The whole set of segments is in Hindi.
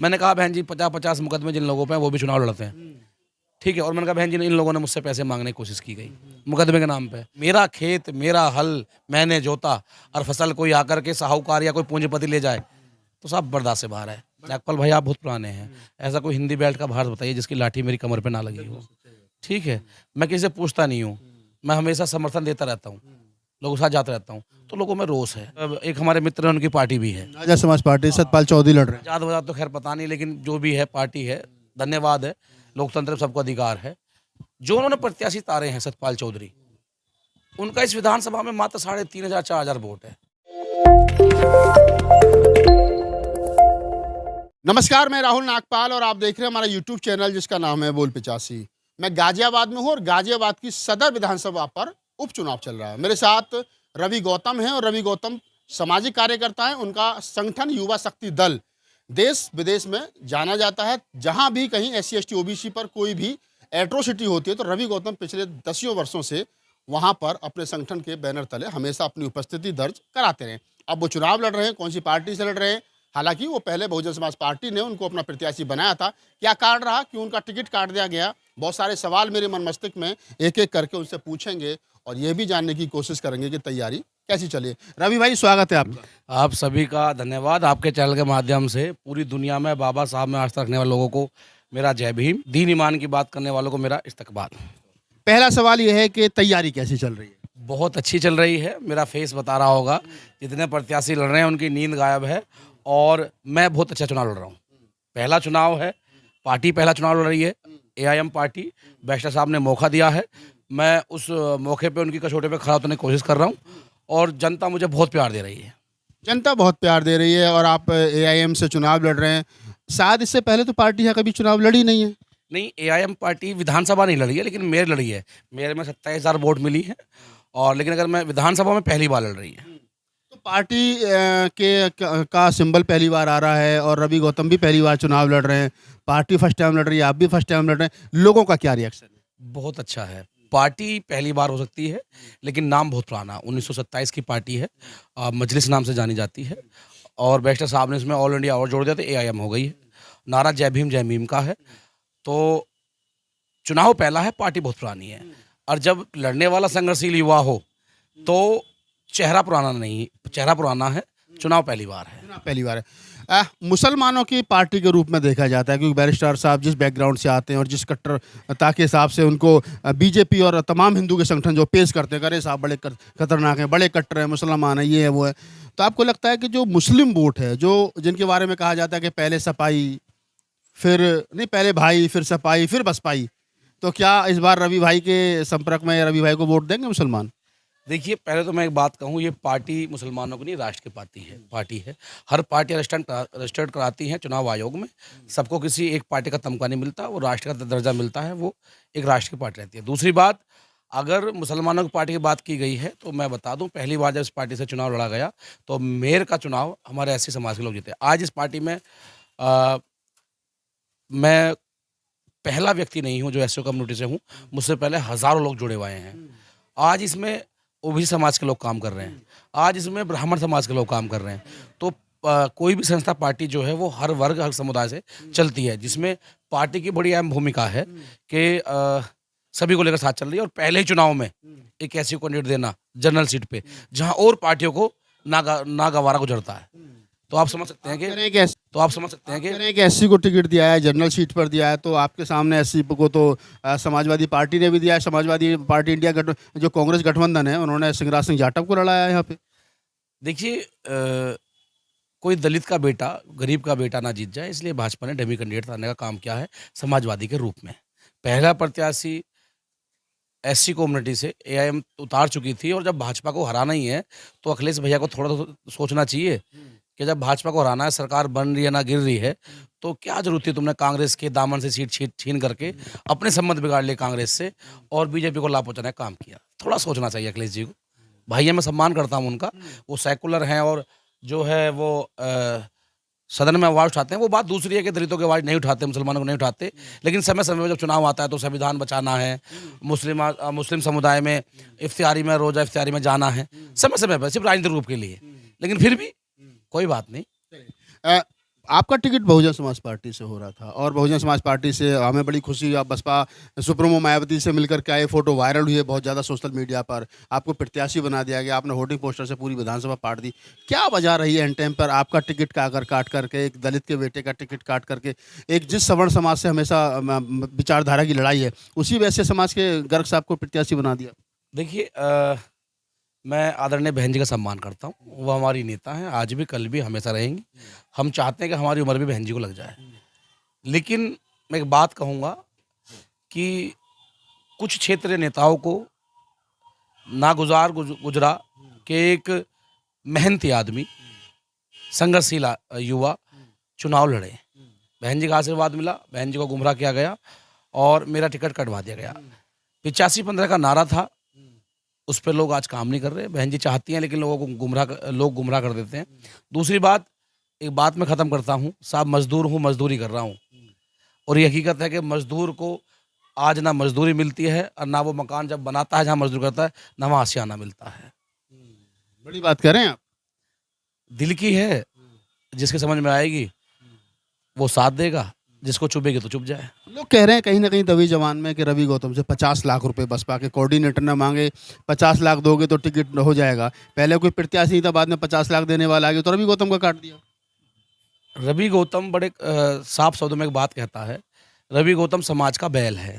मैंने कहा बहन जी 50-50 मुकदमे जिन लोगों पे हैं वो भी चुनाव लड़ते हैं, ठीक है। और मैंने कहा बहन जी इन लोगों ने मुझसे पैसे मांगने की कोशिश की गई मुकदमे के नाम पे। मेरा खेत, मेरा हल मैंने जोता और फसल कोई आकर के साहूकार या कोई पूंजीपति ले जाए तो सब बर्दाश्त से बाहर है। नागपाल भाई आप बहुत पुराने हैं, ऐसा कोई हिंदी बेल्ट का भारत बताइए जिसकी लाठी मेरी कमर पे ना लगी हो, ठीक है। मैं किसी से पूछता नहीं हूँ, मैं हमेशा समर्थन देता रहता हूँ, लोगों के साथ जाता रहता हूँ, तो लोगों में रोष है। अब एक हमारे मित्र हैं उनकी पार्टी भी है, आजाद समाज पार्टी सतपाल चौधरी लड़ रहे हैं। आजाद वजाद तो खैर पता नहीं, लेकिन जो भी है पार्टी है, धन्यवाद है, लोकतंत्र में सबको अधिकार है। जो उन्होंने प्रत्याशी तारे हैं सतपाल चौधरी, उनका इस विधानसभा में मात्र 3,500-4,000 वोट है। नमस्कार, मैं राहुल नागपाल और आप देख रहे हैं हमारा यूट्यूब चैनल जिसका नाम है बोल 85। मैं गाजियाबाद में हूँ और गाजियाबाद की सदर विधानसभा पर उपचुनाव चल रहा है। मेरे साथ रवि गौतम हैं और रवि गौतम सामाजिक कार्यकर्ता हैं। उनका संगठन युवा शक्ति दल देश विदेश में जाना जाता है। जहाँ भी कहीं SC ST OBC पर कोई भी एट्रोसिटी होती है तो रवि गौतम पिछले 10 वर्षों से वहाँ पर अपने संगठन के बैनर तले हमेशा अपनी उपस्थिति दर्ज कराते रहे। अब वो चुनाव लड़ रहे हैं, कौन सी पार्टी से लड़ रहे हैं। हालांकि वो पहले बहुजन समाज पार्टी ने उनको अपना प्रत्याशी बनाया था। क्या कारण रहा कि उनका टिकट काट दिया गया, बहुत सारे सवाल मेरे मन मस्तिष्क में एक एक करके उनसे पूछेंगे और ये भी जानने की कोशिश करेंगे कि तैयारी कैसी चली। रवि भाई स्वागत है आपका। आप सभी का धन्यवाद। आपके चैनल के माध्यम से पूरी दुनिया में बाबा साहब में आस्था रखने वाले लोगों को मेरा जय भीम, दीन ईमान की बात करने वालों को मेरा इस्तकबाल। पहला सवाल ये है कि तैयारी कैसी चल रही है। बहुत अच्छी चल रही है, मेरा फेस बता रहा होगा, जितने प्रत्याशी लड़ रहे हैं उनकी नींद गायब है और मैं बहुत अच्छा चुनाव लड़ रहा हूँ। पहला चुनाव है, पार्टी पहला चुनाव लड़ रही है, AIM पार्टी। बैरिस्टर साहब ने मौका दिया है, मैं उस मौके पे उनकी कचौटे पे खड़ा उतरने की कोशिश कर रहा हूँ और जनता मुझे बहुत प्यार दे रही है। जनता बहुत प्यार दे रही है और आप AIM से चुनाव लड़ रहे हैं। शायद इससे पहले तो पार्टी है कभी चुनाव लड़ी नहीं है। नहीं, AIM पार्टी विधानसभा नहीं लड़ी है, लेकिन मेयर लड़ी है। मेयर में 27,000 वोट मिली है और लेकिन अगर मैं विधानसभा में पहली बार लड़ रही है। तो पार्टी का सिंबल पहली बार आ रहा है और रवि गौतम भी पहली बार चुनाव लड़ रहे हैं। पार्टी फर्स्ट टाइम लड़ रही है, आप भी फर्स्ट टाइम लड़ रहे हैं। लोगों का क्या रिएक्शन है। बहुत अच्छा है। पार्टी पहली बार हो सकती है, लेकिन नाम बहुत पुराना, 1927 की पार्टी है, मजलिस नाम से जानी जाती है और बैरिस्टर साहब ने इसमें ऑल इंडिया और जोड़ दिया तो AIM हो गई है। नारा जय भीम जय मीम का है। तो चुनाव पहला है, पार्टी बहुत पुरानी है और जब लड़ने वाला संघर्षशील युवा हो तो चेहरा पुराना नहीं, चेहरा पुराना है, चुनाव पहली बार है। चुनाव पहली बार है। मुसलमानों की पार्टी के रूप में देखा जाता है क्योंकि बैरिस्टर साहब जिस बैकग्राउंड से आते हैं और जिस कट्टरता के हिसाब से उनको BJP और तमाम हिंदू के संगठन जो पेश करते हैं, अरे साहब बड़े खतरनाक हैं, बड़े कट्टर हैं, मुसलमान हैं, ये है वो है। तो आपको लगता है कि जो मुस्लिम वोट है, जो जिनके बारे में कहा जाता है कि पहले सपाई फिर नहीं, पहले भाई फिर सपाई फिर बसपाई, तो क्या इस बार रवि भाई के संपर्क में रवि भाई को वोट देंगे मुसलमान। देखिए, पहले तो मैं एक बात कहूँ, ये पार्टी मुसलमानों की नहीं, राष्ट्र की पार्टी है। हर पार्टी रजिस्टर्ड कराती है चुनाव आयोग में। सबको किसी एक पार्टी का तमगा नहीं मिलता, वो राष्ट्र का दर्जा मिलता है, वो एक राष्ट्र की पार्टी रहती है। दूसरी बात, अगर मुसलमानों की पार्टी की बात की गई है तो मैं बता दूं, पहली बार जब इस पार्टी से चुनाव लड़ा गया तो मेयर का चुनाव हमारे SC समाज के लोग जीते। आज इस पार्टी में मैं पहला व्यक्ति नहीं हूँ जो SC कम्युनिटी से हूँ, मुझसे पहले हज़ारों लोग जुड़े हुए हैं। आज इसमें OBC समाज के लोग काम कर रहे हैं, आज इसमें ब्राह्मण समाज के लोग काम कर रहे हैं। तो कोई भी संस्था पार्टी जो है वो हर वर्ग हर समुदाय से चलती है, जिसमें पार्टी की बड़ी अहम भूमिका है कि सभी को लेकर साथ चल रही है। और पहले ही चुनाव में एक ऐसी कैंडिडेट देना जनरल सीट पे जहां और पार्टियों को ना गवारा गुजरता है, तो आप समझ सकते हैं कि SC को टिकट दिया है, जनरल सीट पर दिया है, तो आपके सामने SC को तो समाजवादी पार्टी ने भी दिया है। समाजवादी पार्टी इंडिया जो कांग्रेस गठबंधन है, उन्होंने शिवराज सिंह जाटव को लड़ाया है यहाँ पे। देखिए, कोई दलित का बेटा गरीब का बेटा ना जीत जाए, इसलिए भाजपा ने डमी कैंडिडेट लाने का काम किया है समाजवादी के रूप में। पहला प्रत्याशी SC कम्युनिटी से AIM उतार चुकी थी और जब भाजपा को हराना ही है तो अखिलेश भैया को थोड़ा तो सोचना चाहिए कि जब भाजपा को हराना है, सरकार बन रही है ना गिर रही है, तो क्या जरूरत थी तुमने कांग्रेस के दामन से सीट छीन करके अपने संबंध बिगाड़ लिए कांग्रेस से और BJP को लाभ पहुंचाने का काम किया। थोड़ा सोचना चाहिए अखिलेश जी को। भाई मैं सम्मान करता हूँ उनका, वो सेकुलर हैं और जो है वो सदन में आवाज़ उठाते हैं। वो बात दूसरी है कि दलितों की आवाज़ नहीं उठाते, मुसलमानों को नहीं उठाते, लेकिन समय समय में जब चुनाव आता है तो संविधान बचाना है, मुस्लिम समुदाय में इफ्तियारी में रोज़ा इफ्तियारी में जाना है, समय समय पर, सिर्फ राजनीतिक रूप के लिए। लेकिन फिर भी कोई बात नहीं। आपका टिकट बहुजन समाज पार्टी से हो रहा था और बहुजन समाज पार्टी से हमें बड़ी खुशी, आप बसपा सुप्रीमो मायावती से मिलकर के आए, फोटो वायरल हुई है बहुत ज़्यादा सोशल मीडिया पर, आपको प्रत्याशी बना दिया गया, आपने होर्डिंग पोस्टर से पूरी विधानसभा पाट दी। क्या वजह रही है एन टाइम पर आपका टिकट का अगर काट करके, एक दलित के बेटे का टिकट काट करके, एक जिस सवर्ण समाज से हमेशा विचारधारा की लड़ाई है, उसी वैसे समाज के गर्ग साहब को प्रत्याशी बना दिया? देखिए मैं आदरणीय बहन जी का सम्मान करता हूँ, वो हमारी नेता हैं, आज भी कल भी हमेशा रहेंगी। हम चाहते हैं कि हमारी उम्र भी बहन जी को लग जाए। लेकिन मैं एक बात कहूँगा कि कुछ क्षेत्रीय नेताओं को नागुज़ार गुजरा कि एक मेहनती आदमी, संघर्षशील युवा चुनाव लड़े। बहन जी का आशीर्वाद मिला, बहन जी को गुमराह किया गया और मेरा टिकट कटवा दिया गया। 85-15 का नारा था, उस पे लोग आज काम नहीं कर रहे। बहन जी चाहती हैं लेकिन लोग गुमराह कर देते हैं। दूसरी बात, एक बात मैं ख़त्म करता हूँ, साहब मज़दूर हूँ, मज़दूरी कर रहा हूँ और ये हकीकत है कि मज़दूर को आज ना मज़दूरी मिलती है और ना वो मकान जब बनाता है जहाँ मज़दूर करता है, ना वहाँ आशियाना मिलता है। बड़ी बात कह रहे हैं आप। दिल की है, जिसके समझ में आएगी वो साथ देगा, जिसको चुभेगी तो चुभ जाए। लोग कह रहे हैं कहीं ना कहीं दबी जवान में कि रवि गौतम से 50 लाख रुपए बसपा के कोऑर्डिनेटर ने मांगे, 50 लाख दोगे तो टिकट हो जाएगा। पहले कोई प्रत्याशी नहीं था, बाद में 50 लाख देने वाला आ गया तो रवि गौतम का काट दिया। रवि गौतम बड़े साफ शब्दों में एक बात कहता है, रवि गौतम समाज का बैल है,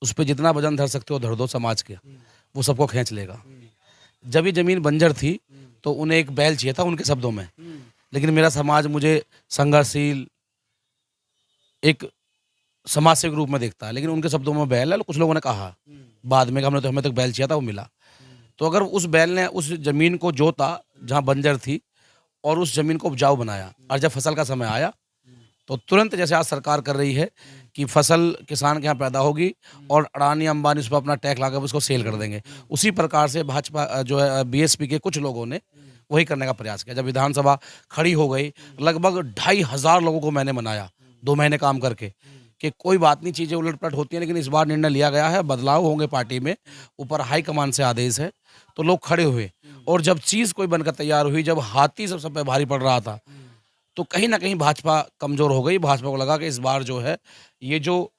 उस पर जितना वजन धर सकते हो धर दो समाज के, वो सबको खींच लेगा। जब ये ज़मीन बंजर थी तो उन्हें एक बैल चाहिए था उनके शब्दों में, लेकिन मेरा समाज मुझे संघर्षशील एक समाज सेवक रूप में देखता है, लेकिन उनके शब्दों में बैल है। कुछ लोगों ने कहा बाद में कि हमने तो हमें तक बैल चाहिए था, वो मिला। तो अगर उस बैल ने उस ज़मीन को जोता जहाँ बंजर थी और उस ज़मीन को उपजाऊ बनाया और जब फसल का समय आया तो तुरंत, जैसे आज सरकार कर रही है कि फसल किसान के यहाँ पैदा होगी और अडानी अंबानी उस पर अपना टैक्स लगा उसको सेल कर देंगे, उसी प्रकार से भाजपा जो है बीएसपी के कुछ लोगों ने वही करने का प्रयास किया। जब विधानसभा खड़ी हो गई, लगभग 2,500 लोगों को मैंने मनाया 2 महीने काम करके कि कोई बात नहीं, चीज़ें उलट-पलट होती हैं, लेकिन इस बार निर्णय लिया गया है, बदलाव होंगे पार्टी में, ऊपर हाईकमान से आदेश है। तो लोग खड़े हुए और जब चीज़ कोई बनकर तैयार हुई, जब हाथी सब पे भारी पड़ रहा था, तो कहीं न कहीं भाजपा कमज़ोर हो गई। भाजपा को लगा कि इस बार जो है, ये जो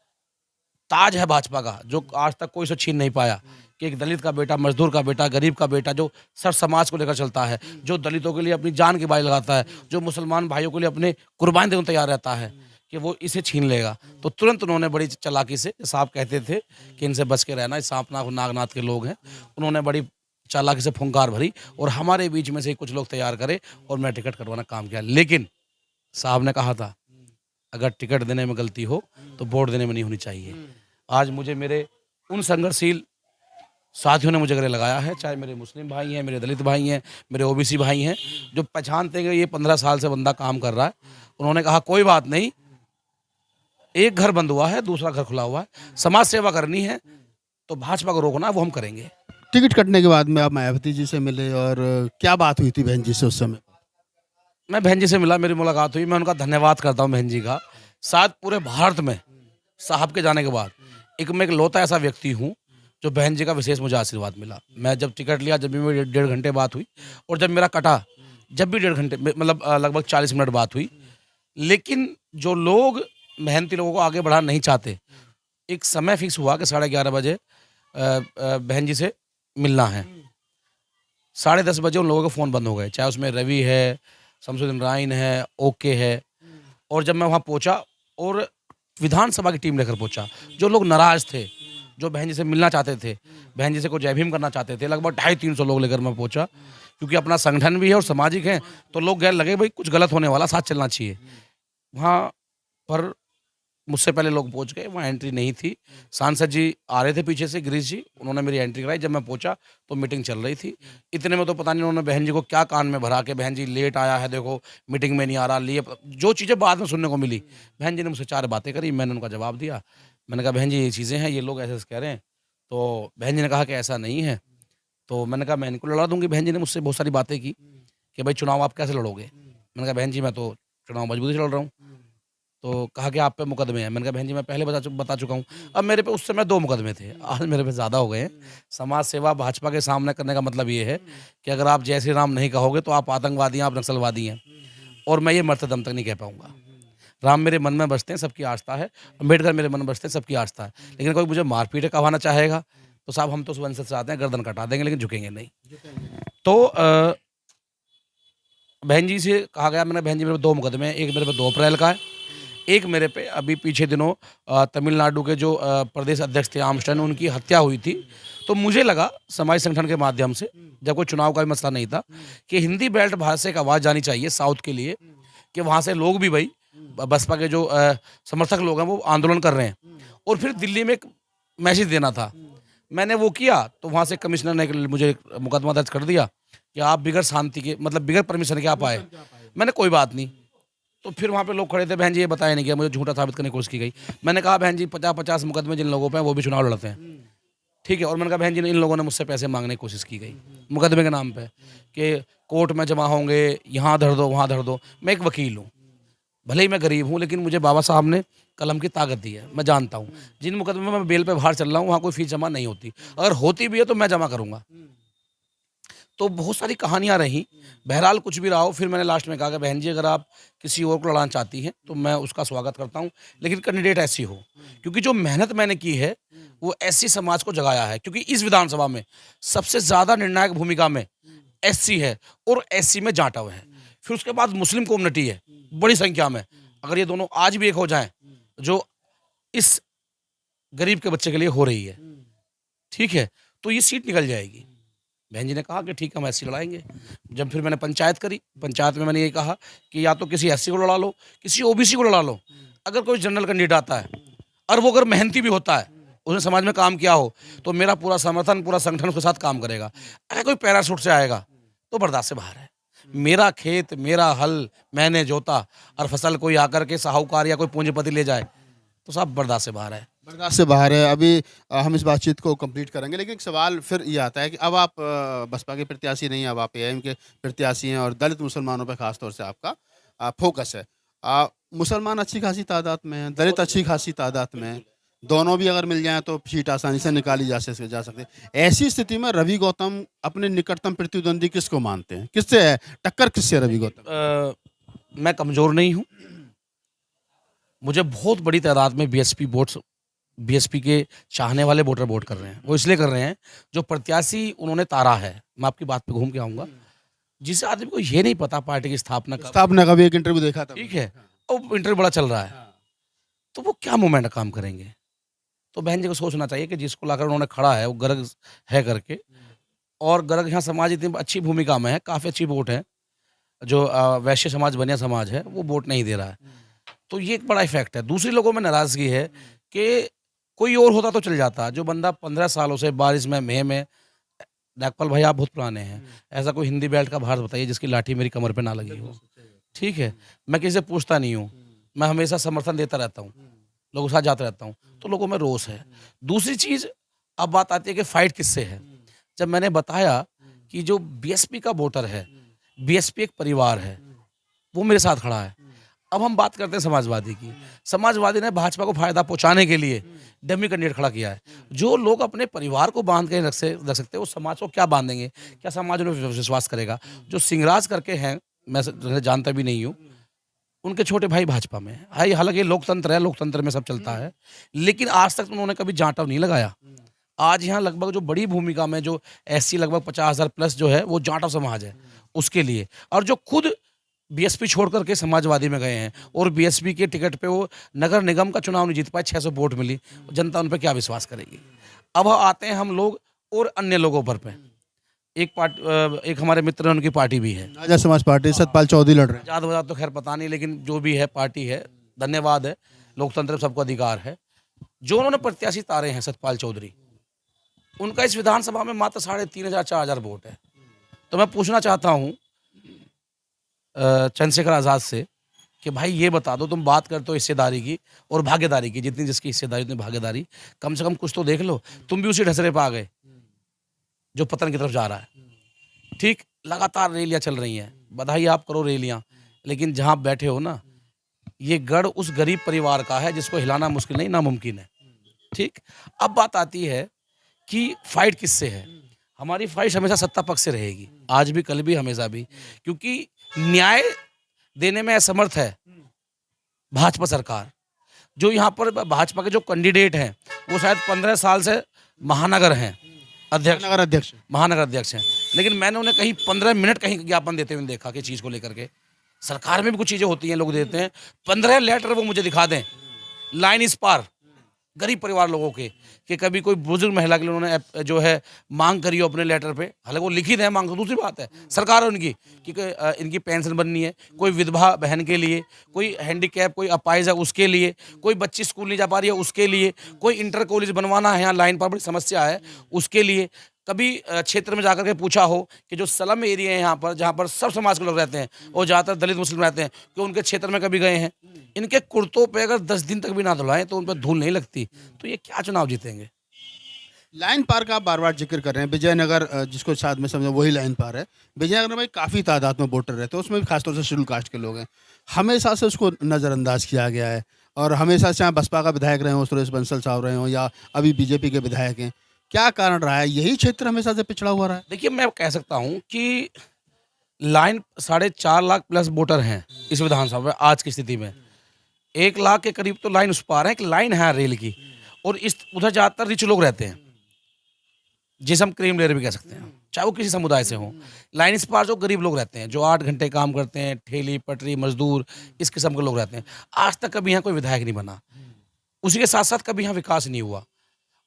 ताज है भाजपा का, जो आज तक कोई इसे छीन नहीं पाया, कि एक दलित का बेटा, मज़दूर का बेटा, गरीब का बेटा, जो सर समाज को लेकर चलता है, जो दलितों के लिए अपनी जान की बाजी लगाता है, जो मुसलमान भाइयों के लिए अपने कुर्बानी देने को तैयार रहता है, कि वो इसे छीन लेगा। तो तुरंत उन्होंने बड़ी चालाकी से, साहब कहते थे कि इनसे बच के रहना, सांपनाथ नागनाथ के लोग हैं, उन्होंने बड़ी चालाकी से फुंकार भरी और हमारे बीच में से कुछ लोग तैयार करे और मैं टिकट कटवाना काम किया। लेकिन साहब ने कहा था, अगर टिकट देने में गलती हो तो वोट देने में नहीं होनी चाहिए। आज मुझे मेरे उन संघर्षशील साथियों ने मुझे गले लगाया है, चाहे मेरे मुस्लिम भाई हैं, मेरे दलित भाई हैं, मेरे ओबीसी भाई हैं, जो पहचानते हैं कि ये 15 साल से बंदा काम कर रहा है। उन्होंने कहा कोई बात नहीं, एक घर बंद हुआ है, दूसरा घर खुला हुआ है, समाज सेवा करनी है तो भाजपा को रोकना है, वो हम करेंगे। टिकट कटने के बाद में आप मायावती जी से मिले और क्या बात हुई थी बहन जी से उस समय? मैं बहन जी से मिला, मेरी मुलाकात हुई, मैं उनका धन्यवाद करता हूँ बहन जी का। शायद पूरे भारत में साहब के जाने के बाद मैं इकलौता ऐसा व्यक्ति हूँ जो बहन जी का विशेष मुझे आशीर्वाद मिला। मैं जब टिकट लिया, जब भी मेरी 1.5 घंटे बात हुई और जब मेरा कटा, जब भी 1.5 घंटे मतलब लगभग 40 मिनट बात हुई। लेकिन जो लोग मेहनती लोगों को आगे बढ़ाना नहीं चाहते, एक समय फिक्स हुआ कि 11:30 बजे बहन जी से मिलना है। 10:30 बजे उन लोगों के फ़ोन बंद हो गए, चाहे उसमें रवि है, शमसुद्दीन राइन है, ओके है। और जब मैं वहाँ पहुँचा और विधानसभा की टीम लेकर पहुँचा, जो लोग नाराज़ थे, जो बहन जी से मिलना चाहते थे, बहन जी से को जय भीम करना चाहते थे, लगभग 250-300 लोग लेकर मैं पहुँचा। क्योंकि अपना संगठन भी है और सामाजिक है, तो लोग गैर लगे भाई कुछ गलत होने वाला, साथ चलना चाहिए। वहाँ पर मुझसे पहले लोग पहुंच गए, वहाँ एंट्री नहीं थी। सांसद जी आ रहे थे पीछे से, गिरीश जी, उन्होंने मेरी एंट्री कराई। जब मैं पहुंचा तो मीटिंग चल रही थी। इतने में तो पता नहीं उन्होंने बहन जी को क्या कान में भरा के बहन जी लेट आया है, देखो मीटिंग में नहीं आ रहा, लिए जो चीज़ें बाद में सुनने को मिली। बहन जी ने मुझसे 4 बातें करी, मैंने उनका जवाब दिया। मैंने कहा बहन जी ये चीज़ें हैं, ये लोग ऐसे कह रहे हैं। तो बहन जी ने कहा कि ऐसा नहीं है। तो मैंने कहा मैं इनको लड़ा दूंगी। बहन जी ने मुझसे बहुत सारी बातें की कि भाई चुनाव आप कैसे लड़ोगे। मैंने कहा बहन जी मैं तो चुनाव मजबूती से लड़ रहा हूँ। तो कहा कि आप पे मुकदमे हैं। मैंने कहा बहन जी मैं पहले बता चुका हूँ। अब मेरे पे उस समय 2 मुकदमे थे, आज मेरे पे ज़्यादा हो गए हैं। समाज सेवा भाजपा के सामने करने का मतलब ये है कि अगर आप जय श्री राम नहीं कहोगे तो आप आतंकवादी हैं, आप नक्सलवादी हैं। और मैं ये मरते दम तक नहीं कह पाऊँगा। राम मेरे मन में बसते हैं, सबकी आस्था है। अम्बेडकर मेरे मन में बसते हैं, सबकी आस्था है। लेकिन कोई मुझे मार-पीट करवाना चाहेगा, तो साहब हम तो उस वंशज से आते हैं, गर्दन कटा देंगे लेकिन झुकेंगे नहीं। तो बहन जी से कहा गया, मैंने बहन जी मेरे पे 2 मुकदमे हैं, एक मेरे पे 2 अप्रैल का है, एक मेरे पे अभी पीछे दिनों तमिलनाडु के जो प्रदेश अध्यक्ष थे आर्मस्ट्रांग, उनकी हत्या हुई थी। तो मुझे लगा समाज संगठन के माध्यम से, जब कोई चुनाव का भी मसला नहीं था, कि हिंदी बेल्ट भारत से एक आवाज़ जानी चाहिए साउथ के लिए, कि वहाँ से लोग भी भाई बसपा के जो समर्थक लोग हैं वो आंदोलन कर रहे हैं। और फिर दिल्ली में एक मैसेज देना था। मैंने वो किया तो वहाँ से कमिश्नर ने मुझे मुकदमा दर्ज कर दिया कि आप बिगैर शांति के, मतलब बिगैर परमिशन के आप आए। मैंने कोई बात नहीं। तो फिर वहाँ पे लोग खड़े थे, बहन जी ये बताया नहीं गया, मुझे झूठा साबित करने की कोशिश की गई। मैंने कहा बहन जी 50-50 मुकदमे जिन लोगों पे हैं वो भी चुनाव लड़ते हैं, ठीक है। और मैंने कहा बहन जी इन लोगों ने मुझसे पैसे मांगने की कोशिश की गई मुकदमे के नाम पे, कि कोर्ट में जमा होंगे, यहाँ धर दो वहाँ धर दो। मैं एक वकील हूँ, भले ही मैं गरीब हूँ, लेकिन मुझे बाबा साहब ने कलम की ताकत दी है, मैं जानता हूँ। जिन मुकदमे में मैं बेल पे बाहर चल रहा हूँ वहाँ कोई फीस जमा नहीं होती, अगर होती भी है तो मैं जमा करूँगा। तो बहुत सारी कहानियाँ रहीं। बहरहाल कुछ भी रहा हो, फिर मैंने लास्ट में कहा कि बहन जी अगर आप किसी और को लड़ाना चाहती हैं तो मैं उसका स्वागत करता हूँ, लेकिन कैंडिडेट ऐसी हो, क्योंकि जो मेहनत मैंने की है वो एससी समाज को जगाया है। क्योंकि इस विधानसभा में सबसे ज़्यादा निर्णायक भूमिका में एससी है और एससी में जाटव है, फिर उसके बाद मुस्लिम कम्युनिटी है बड़ी संख्या में। अगर ये दोनों आज भी एक हो जाएं, जो इस गरीब के बच्चे के लिए हो रही है, ठीक है, तो ये सीट निकल जाएगी। बहन जी ने कहा कि ठीक है हम एससी लड़ाएंगे। जब फिर मैंने पंचायत करी, पंचायत में मैंने ये कहा कि या तो किसी एससी को लड़ा लो, किसी ओबीसी को लड़ा लो। अगर कोई जनरल कैंडिडेट आता है और वो अगर मेहनती भी होता है, उसने समाज में काम किया हो, तो मेरा पूरा समर्थन, पूरा संगठन उसके साथ काम करेगा। अगर कोई पैराशूट से आएगा तो बर्दाश्त से बाहर है। मेरा खेत, मेरा हल मैंने जोता और फसल कोई आकर के साहूकार या कोई पूंजीपति ले जाए तो साहब बर्दाश्त से बाहर है। बर्दाश्त से बाहर है। अभी हम इस बातचीत को कंप्लीट करेंगे, लेकिन एक सवाल फिर ये आता है कि अब आप बसपा के प्रत्याशी नहीं, अब आप एआईएम के प्रत्याशी हैं और दलित मुसलमानों पर खास तौर से आपका फोकस है। मुसलमान अच्छी खासी तादाद में हैं, दलित अच्छी खासी तादाद में हैं, दोनों भी अगर मिल जाएं तो सीट आसानी से निकाली जा सकती है। ऐसी स्थिति में रवि गौतम अपने निकटतम प्रतिद्वंदी किसको मानते हैं, किससे है टक्कर, किससे है रवि गौतम? मैं कमज़ोर नहीं हूँ, मुझे बहुत बड़ी तादाद में बीएसपी के चाहने वाले वोटर वोट कर रहे हैं। वो इसलिए कर रहे हैं, जो प्रत्याशी उन्होंने तारा है, मैं आपकी बात पे घूम के आऊँगा, जिस आदमी को ये नहीं पता पार्टी की स्थापना कब, स्थापना का भी एक इंटरव्यू देखा था, ठीक है, और इंटरव्यू बड़ा चल रहा है, तो वो क्या मूवमेंट काम करेंगे? तो बहन जी को सोचना चाहिए कि जिसको लाकर उन्होंने खड़ा है वो गर्ग है करके, और गर्ग यहाँ समाज इतनी अच्छी भूमिका में है, काफ़ी अच्छी वोट है, जो वैश्य समाज, बनिया समाज है, वो वोट नहीं दे रहा है। तो ये एक बड़ा इफेक्ट है। दूसरी लोगों में नाराज़गी है कि कोई और होता तो चल जाता, जो बंदा 15 सालों से बारिश में, मह में, नागपाल भाई आप बहुत पुराने हैं, ऐसा कोई हिंदी बेल्ट का भारत बताइए जिसकी लाठी मेरी कमर पे ना लगी हो, ठीक है। मैं किसी से पूछता नहीं हूँ, मैं हमेशा समर्थन देता रहता हूँ, लोगों के साथ जाता रहता हूँ, तो लोगों में रोष है। दूसरी चीज़, अब बात आती है कि फाइट किससे है। जब मैंने बताया कि जो बीएसपी का वोटर है, बीएसपी एक परिवार है, वो मेरे साथ खड़ा है। अब हम बात करते हैं समाजवादी की। समाजवादी ने भाजपा को फायदा पहुंचाने के लिए डमी कैंडिडेट खड़ा किया है। जो लोग अपने परिवार को बांध के रख सकते हैं, वो समाज को क्या बांधेंगे? क्या समाज उन्हें विश्वास करेगा? जो सिंगराज करके हैं, मैं जानता भी नहीं हूँ, उनके छोटे भाई भाजपा में है। हालांकि लोकतंत्र है, लोकतंत्र में सब चलता है, लेकिन आज तक उन्होंने कभी जाटव नहीं लगाया। आज यहाँ लगभग जो बड़ी भूमिका में जो एससी लगभग 50,000 प्लस जो है वो जाटव समाज है उसके लिए, और जो खुद बीएसपी छोड़ करके समाजवादी में गए हैं और बीएसपी के टिकट पे वो नगर निगम का चुनाव नहीं जीत पाए, 600 वोट मिली, जनता उन पे क्या विश्वास करेगी? अब आते हैं हम लोग और अन्य लोगों पर पे। एक हमारे मित्र हैं, उनकी पार्टी भी है, आजाद समाज पार्टी, सतपाल चौधरी लड़ रहे हैं। आजाद वजाद तो खैर पता नहीं, लेकिन जो भी है पार्टी है, धन्यवाद है, लोकतंत्र में सबको अधिकार है। जो उन्होंने प्रत्याशी तारे हैं सतपाल चौधरी, उनका इस विधानसभा में मात्र 3,500-4,000 वोट है। तो मैं पूछना चाहता हूँ चंद्रशेखर आज़ाद से कि भाई ये बता दो, तुम बात करते हो हिस्सेदारी की और भागीदारी की, जितनी जिसकी हिस्सेदारी उतनी भागीदारी, कम से कम कुछ तो देख लो। तुम भी उसी ढसरे पे आ गए जो पतन की तरफ जा रहा है। ठीक, लगातार रैलियाँ चल रही हैं, बधाई आप करो रैलियाँ, लेकिन जहाँ आप बैठे हो ना, ये गढ़ उस गरीब परिवार का है जिसको हिलाना मुश्किल नहीं, नामुमकिन है। ठीक, अब बात आती है कि फाइट किससे है। हमारी फाइट हमेशा सत्ता पक्ष से रहेगी, आज भी, कल भी, हमेशा भी, क्योंकि न्याय देने में असमर्थ है भाजपा सरकार। जो यहाँ पर भाजपा के जो कैंडिडेट हैं वो शायद 15 साल से महानगर हैं अध्यक्ष, नगर अध्यक्ष। महानगर अध्यक्ष हैं, लेकिन मैंने उन्हें कहीं 15 मिनट कहीं ज्ञापन देते हुए नहीं देखा कि चीज़ को लेकर के। सरकार में भी कुछ चीज़ें होती हैं, लोग देते हैं, 15 लेटर वो मुझे दिखा दें लाइन इस पार गरीब परिवार लोगों के, कि कभी कोई बुजुर्ग महिला के लिए उन्होंने जो है मांग करी हो अपने लेटर पे, हालांकि वो लिखित है मांग, तो दूसरी बात है, सरकार है उनकी कि इनकी पेंशन बननी है, कोई विधवा बहन के लिए, कोई हैंडीकैप, कोई अपाहिज है उसके लिए, कोई बच्ची स्कूल नहीं जा पा रही है उसके लिए, कोई इंटर कॉलेज बनवाना है यहाँ लाइन पर बड़ी समस्या है उसके लिए। कभी क्षेत्र में जाकर के पूछा हो कि जो स्लम एरिया है यहाँ पर, जहाँ पर सब समाज के लोग रहते हैं और ज़्यादातर दलित मुस्लिम रहते हैं, कि उनके क्षेत्र में कभी गए हैं? इनके कुर्तों पे अगर 10 दिन तक भी ना धुलाएं तो उन पर धूल नहीं लगती, तो ये क्या चुनाव जीतेंगे? लाइन पार का आप बार बार जिक्र कर रहे हैं। विजयनगर जिसको साथ में समझो वही लाइन पार है। विजयनगर में काफ़ी तादाद में वोटर रहते हैं, उसमें भी खासतौर से शेड्यूल कास्ट के लोग हैं। हमेशा से उसको नज़रअंदाज किया गया है और हमेशा से चाहे बसपा का विधायक रहे हों, सुरेश बंसल साहब रहे हों, या अभी बीजेपी के विधायक हैं। क्या कारण रहा है? यही क्षेत्र हमेशा से पिछड़ा हुआ रहा है? देखिए, मैं कह सकता हूँ कि लाइन 4.5 लाख प्लस वोटर हैं इस विधानसभा में आज की स्थिति में। 1 लाख के करीब तो लाइन उस पार है, एक लाइन है रेल की, और इस उधर ज़्यादातर रिच लोग रहते हैं, जिसे हम क्रीम लेयर भी कह सकते हैं, चाहे वो किसी समुदाय से हों। लाइन इस पार जो गरीब लोग रहते हैं, जो 8 घंटे काम करते हैं, ठेली पटरी मजदूर, इस किस्म के लोग रहते हैं। आज तक कभी यहाँ कोई विधायक नहीं बना, उसी के साथ साथ कभी यहाँ विकास नहीं हुआ,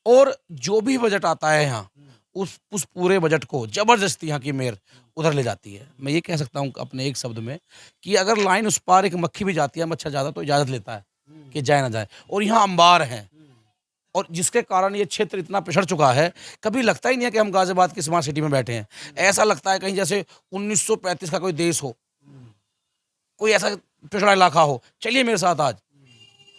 और जो भी बजट आता है यहाँ उस पूरे बजट को जबरदस्ती यहाँ की मेयर उधर ले जाती है। मैं ये कह सकता हूँ अपने एक शब्द में कि अगर लाइन उस पार एक मक्खी भी जाती है, मच्छर ज़्यादा, तो इजाज़त लेता है कि जाए ना जाए, और यहाँ अंबार हैं, और जिसके कारण ये क्षेत्र इतना पिछड़ चुका है। कभी लगता ही नहीं है कि हम गाजियाबाद की स्मार्ट सिटी में बैठे हैं। ऐसा लगता है कहीं जैसे 1935 का कोई देश हो, कोई ऐसा पिछड़ा इलाका हो। चलिए मेरे साथ आज,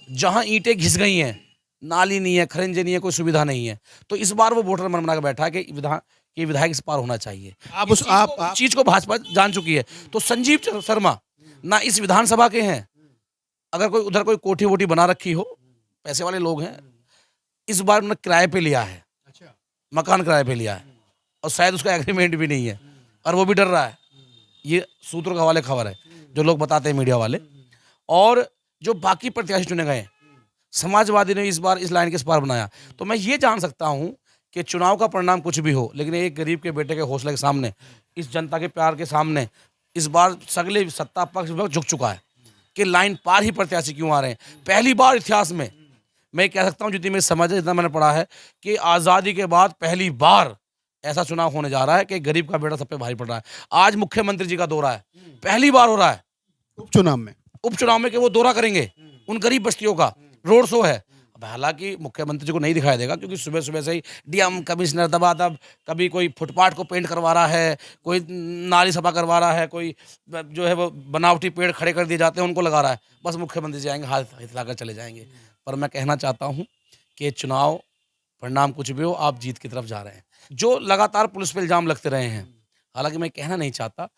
जहाँ ईंटें घिस गई हैं, नाली नहीं है, खरंजे नहीं है, कोई सुविधा नहीं है, तो इस बार वो वोटर मन बना के बैठा है कि विधायक इस पार होना चाहिए। आप चीज को भाजपा जान चुकी है। तो संजीव शर्मा ना इस विधानसभा के हैं, अगर कोई उधर कोई कोठी वोठी बना रखी हो, पैसे वाले लोग हैं, इस बार उन्होंने किराए पे लिया है, मकान किराए पे लिया है, और शायद उसका एग्रीमेंट भी नहीं है, और वो भी डर रहा है। ये सूत्रों के हवाले खबर है जो लोग बताते हैं मीडिया वाले। और जो बाकी प्रत्याशी चुने गए, समाजवादी ने इस बार इस लाइन के इस पार बनाया। तो मैं ये जान सकता हूं कि चुनाव का परिणाम कुछ भी हो, लेकिन एक गरीब के बेटे के हौसले के सामने, इस जनता के प्यार के सामने, इस बार सगले सत्ता पक्ष झुक चुका है कि लाइन पार ही प्रत्याशी क्यों आ रहे हैं। पहली बार इतिहास में मैं कह सकता हूं, जितनी मेरी समझ है, जितना मैंने पढ़ा है, कि आज़ादी के बाद पहली बार ऐसा चुनाव होने जा रहा है कि गरीब का बेटा सब पे भारी पड़ रहा है। आज मुख्यमंत्री जी का दौरा है, पहली बार हो रहा है उपचुनाव में कि वो दौरा करेंगे उन गरीब बस्तियों का, रोड शो है। अब हालांकि मुख्यमंत्री जी को नहीं दिखाई देगा, क्योंकि सुबह सुबह से ही डीएम कमिश्नर दबादब, कभी कोई फुटपाथ को पेंट करवा रहा है, कोई नाली सफा करवा रहा है, कोई जो है वो बनावटी पेड़ खड़े कर दिए जाते हैं उनको लगा रहा है। बस मुख्यमंत्री जी आएंगे, हाथ हिलाकर चले जाएंगे। पर मैं कहना चाहता हूँ कि चुनाव परिणाम कुछ भी हो, आप जीत की तरफ जा रहे हैं। जो लगातार पुलिस पे इल्जाम लगते रहे हैं, हालांकि मैं कहना नहीं चाहता,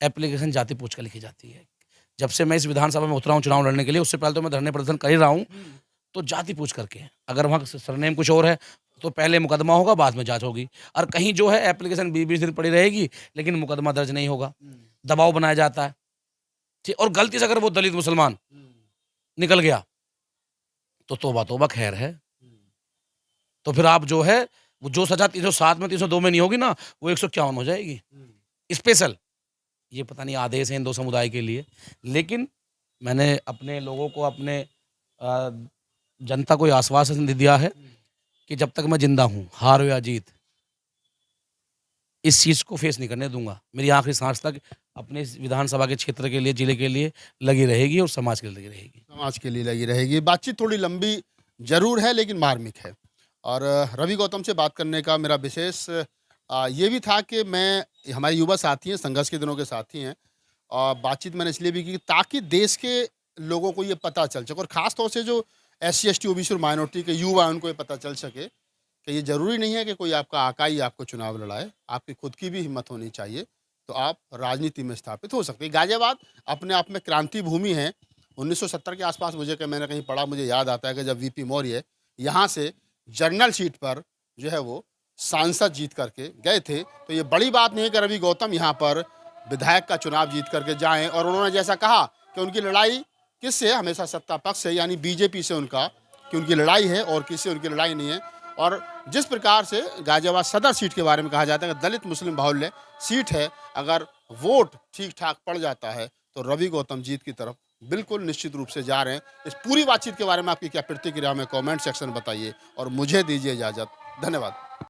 एप्लीकेशन जाति पूछ कर लिखी जाती है। जब से मैं इस विधानसभा में उतरा हूँ चुनाव लड़ने के लिए, उससे पहले तो मैं धरने प्रदर्शन कर ही रहा हूँ, तो जाति पूछ करके, अगर वहाँ सरनेम कुछ और है तो पहले मुकदमा होगा, बाद में जांच होगी। और कहीं जो है एप्लीकेशन 20-20 दिन पड़ी रहेगी, लेकिन मुकदमा दर्ज नहीं होगा, दबाव बनाया जाता है। ठीक, और गलती से अगर वो दलित मुसलमान निकल गया तो तौबा तौबा खैर है। तो फिर आप जो है वो जो सजा 307 में 302 में नहीं होगी ना, वो 151 हो जाएगी स्पेशल। ये पता नहीं आदेश है इन दो समुदाय के लिए, लेकिन मैंने अपने लोगों को, अपने जनता को आश्वासन दिया है कि जब तक मैं जिंदा हूँ, हार हो या जीत, इस चीज़ को फेस नहीं करने दूंगा। मेरी आखिरी सांस तक अपने इस विधानसभा के क्षेत्र के लिए, जिले के लिए लगी रहेगी और समाज के लिए लगी रहेगी। समाज के लिए लगी रहेगी। बातचीत थोड़ी लंबी जरूर है, लेकिन मार्मिक है। और रवि गौतम से बात करने का मेरा विशेष ये भी था कि मैं, हमारे युवा साथी हैं, संघर्ष के दिनों के साथी हैं, और बातचीत मैंने इसलिए भी की ताकि देश के लोगों को ये पता चल सके, और ख़ास तौर से जो SC ST OBC और माइनॉरिटी के युवा हैं, उनको ये पता चल सके कि ये ज़रूरी नहीं है कि कोई आपका आका ही आपको चुनाव लड़ाए, आपकी खुद की भी हिम्मत होनी चाहिए, तो आप राजनीति में स्थापित हो सकते हैं। गाजियाबाद अपने आप में क्रांति भूमि है। 1970 के आसपास मैंने कहीं पढ़ा, मुझे याद आता है कि जब VP मौर्य यहाँ से जनरल सीट पर जो है वो सांसद जीत करके गए थे, तो ये बड़ी बात नहीं है कि रवि गौतम यहाँ पर विधायक का चुनाव जीत करके जाएं। और उन्होंने जैसा कहा कि उनकी लड़ाई किससे, हमेशा सत्ता पक्ष से यानी बीजेपी से उनका कि उनकी लड़ाई है और किसी से उनकी लड़ाई नहीं है। और जिस प्रकार से गाजियाबाद सदर सीट के बारे में कहा जाता है कि दलित मुस्लिम बाहुल्य सीट है, अगर वोट ठीक ठाक पड़ जाता है तो रवि गौतम जीत की तरफ बिल्कुल निश्चित रूप से जा रहे हैं। इस पूरी बातचीत के बारे में आपकी क्या प्रतिक्रिया हमें कमेंट सेक्शन में बताइए और मुझे दीजिए इजाज़त। धन्यवाद।